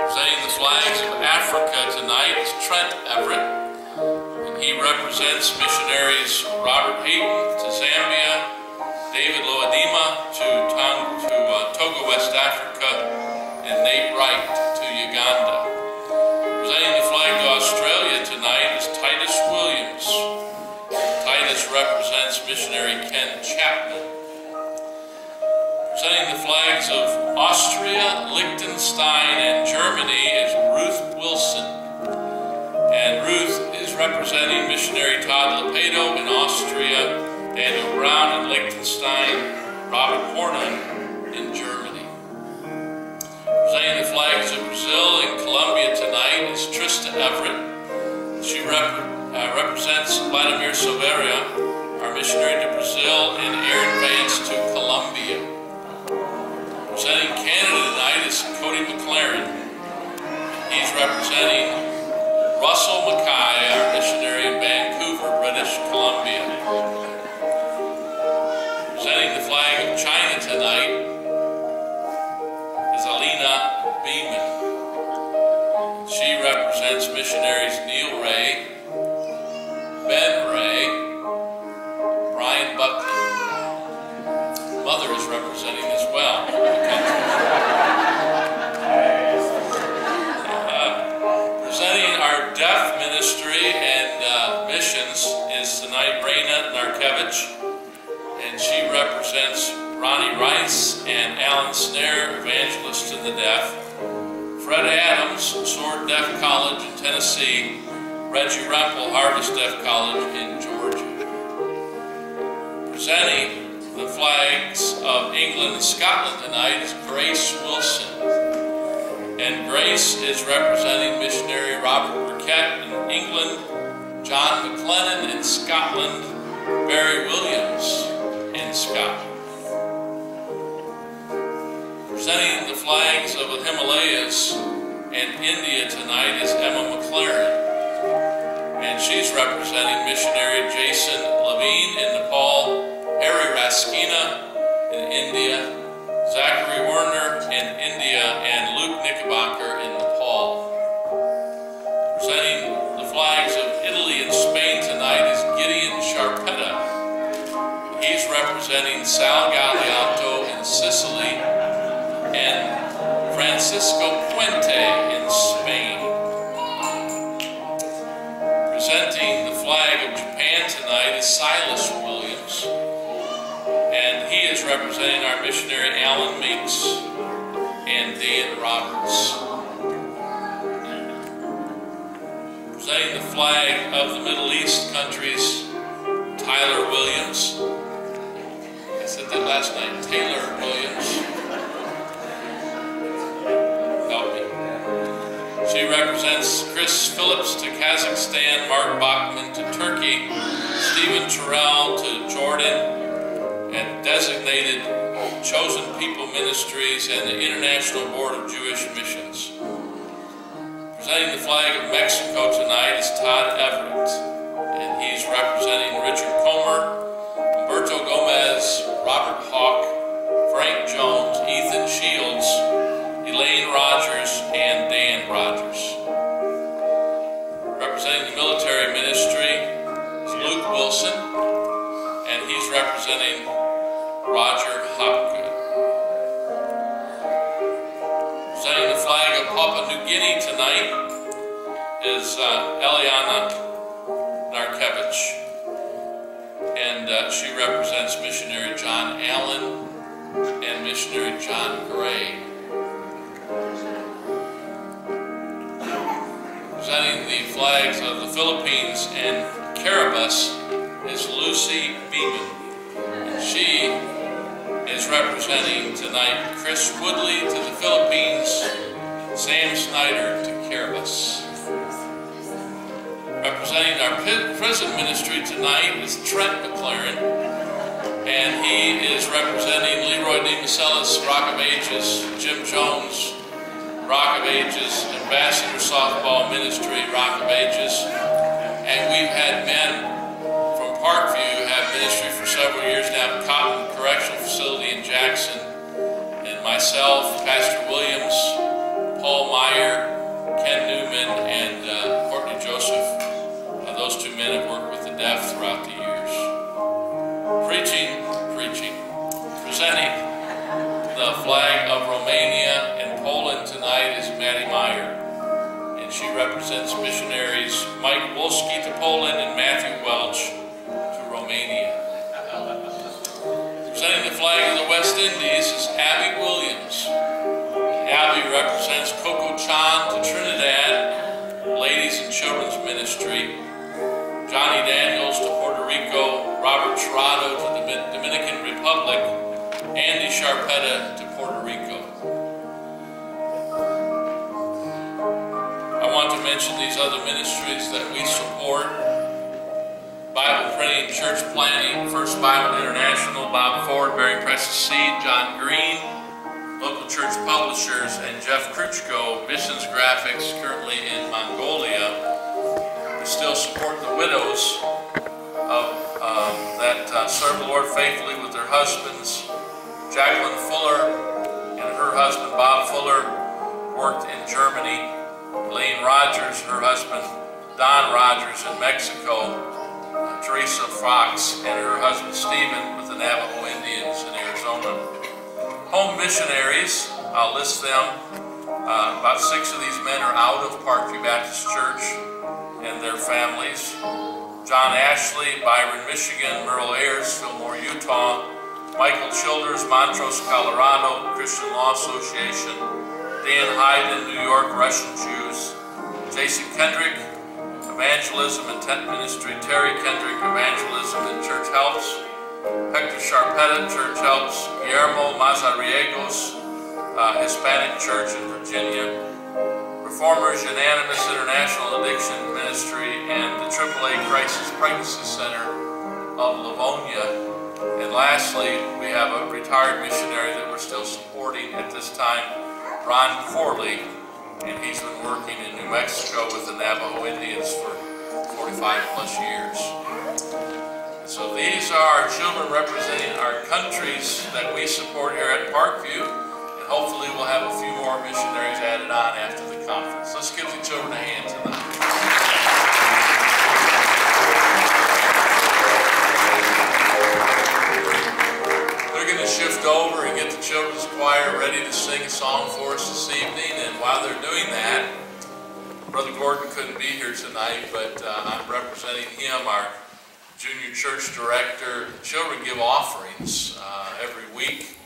Presenting the flags of Africa tonight is Trent Everett, and he represents missionaries Robert Hayton to Zambia, David Loadima to Togo, West Africa, and Nate Wright to Uganda. Presenting the flag to Australia tonight is Titus Williams. Titus represents missionary Ken Chapman. Presenting the flags of Austria, Liechtenstein, and Germany is Ruth Wilson. And Ruth is representing missionary Todd Lepedo in Austria, Daniel Brown in Liechtenstein, Robert Hornan in Germany. Presenting the flags of Brazil and Colombia tonight is Trista Everett. She represents Vladimir Silveira, our missionary to Brazil, and Aaron Vance to Colombia. Presenting Canada tonight is Cody McLaren. He's representing Russell Mackay, our missionary in Vancouver, British Columbia. Presenting the flag of China tonight is Alina Beeman. She represents missionaries Neil Ray, Ben Ray, Brian Buckley. Mother is representing as well. Presenting our deaf ministry and missions is tonight Raina Narkevich, and she represents Ronnie Rice and Alan Snare, evangelist in the deaf, Fred Adams, Sword Deaf College in Tennessee, Reggie Rempel, Harvest Deaf College in Georgia. Presenting the flags of England and Scotland tonight is Grace Wilson. And Grace is representing missionary Robert Burkett in England, John McLennan in Scotland, Barry Williams in Scotland. Presenting the flags of the Himalayas and India tonight is Emma McLaren. And she's representing missionary Jason Levine in Nepal, Harry Raskina in India, Zachary Werner in India, and Luke Knickerbocker in Nepal. Presenting the flags of Italy and Spain tonight is Gideon Sharpetta. He's representing Sal Galeotto in Sicily and Francisco Puente in Spain. Presenting the flag of Japan tonight is Silas Williams, and he is representing our missionary Alan Meeks and Dan Roberts. Presenting the flag of the Middle East countries, Tyler Williams. I said that last night, Taylor Williams. Help me. She represents Chris Phillips to Kazakhstan, Mark Bachman to Turkey, Stephen Terrell to Jordan, and designated Chosen People Ministries and the International Board of Jewish Missions. Presenting the flag of Mexico tonight is Todd Everett, and he's representing Richard Comer, Humberto Gomez, Robert Hawk, Frank Jones, Ethan Shields, Elaine Rogers, and Dan Rogers. Representing the military ministry is Luke Wilson, and he's representing Roger Hopgood. Presenting the flag of Papua New Guinea tonight is Eliana Narkevich, and she represents missionary John Allen and missionary John Gray. Presenting the flags of the Philippines and Caribus is Lucy Beeman. And she is representing tonight Chris Woodley to the Philippines, Sam Snyder to Caribus. Representing our prison ministry tonight is Trent McLaren, and he is representing Leroy D. Macelis, Rock of Ages, Jim Jones, Rock of Ages, Ambassador Softball Ministry, Rock of Ages, and we've had men from Parkview have ministry for several years now, Cotton Correctional Facility in Jackson, and myself myself, Pastor Williams, Paul Meyer, Ken Newman, and Courtney Joseph. Those two men have worked with the deaf throughout the years. Preaching. Presenting the flag of Romania and Poland tonight is Maddie Meyer. And she represents missionaries Mike Wolski to Poland and Matthew Welch to Romania. Presenting the flag of the West Indies is Abby Williams. Abby represents Coco Chan to Trinidad, Ladies and Children's Ministry. Johnny Daniels to Puerto Rico, Robert Tirado to the Dominican Republic, Andy Sharpetta to Puerto Rico. I want to mention these other ministries that we support. Bible Printing, Church Planning, First Bible International, Bob Ford, Bearing Precious Seed, John Green, Local Church Publishers, and Jeff Kruchko, Missions Graphics, currently in Mongolia. We still support the widows that serve the Lord faithfully with their husbands. Jacqueline Fuller and her husband Bob Fuller worked in Germany. Elaine Rogers, her husband Don Rogers in Mexico. Teresa Fox and her husband Stephen with the Navajo Indians in Arizona. Home missionaries, I'll list them. About 6 of these men are out of Parkview Baptist Church and their families. John Ashley, Byron, Michigan, Merle Ayers, Fillmore, Utah, Michael Childers, Montrose, Colorado, Christian Law Association, Dan Hyde in New York, Russian Jews, Jason Kendrick, Evangelism and Tent Ministry, Terry Kendrick, Evangelism and Church Helps, Hector Sharpetta, Church Helps, Guillermo Mazariegos, Hispanic Church in Virginia, Reformers Unanimous International Addiction Ministry, and the AAA Crisis Pregnancy Center of Livonia. And lastly, we have a retired missionary that we're still supporting at this time, Ron Corley, and he's been working in New Mexico with the Navajo Indians for 45 plus years. And so these are our children representing our countries that we support here at Parkview. Hopefully we'll have a few more missionaries added on after the conference. Let's give the children a hand tonight. They're going to shift over and get the children's choir ready to sing a song for us this evening. And while they're doing that, Brother Gordon couldn't be here tonight, but I'm representing him, our junior church director. The children give offerings every week.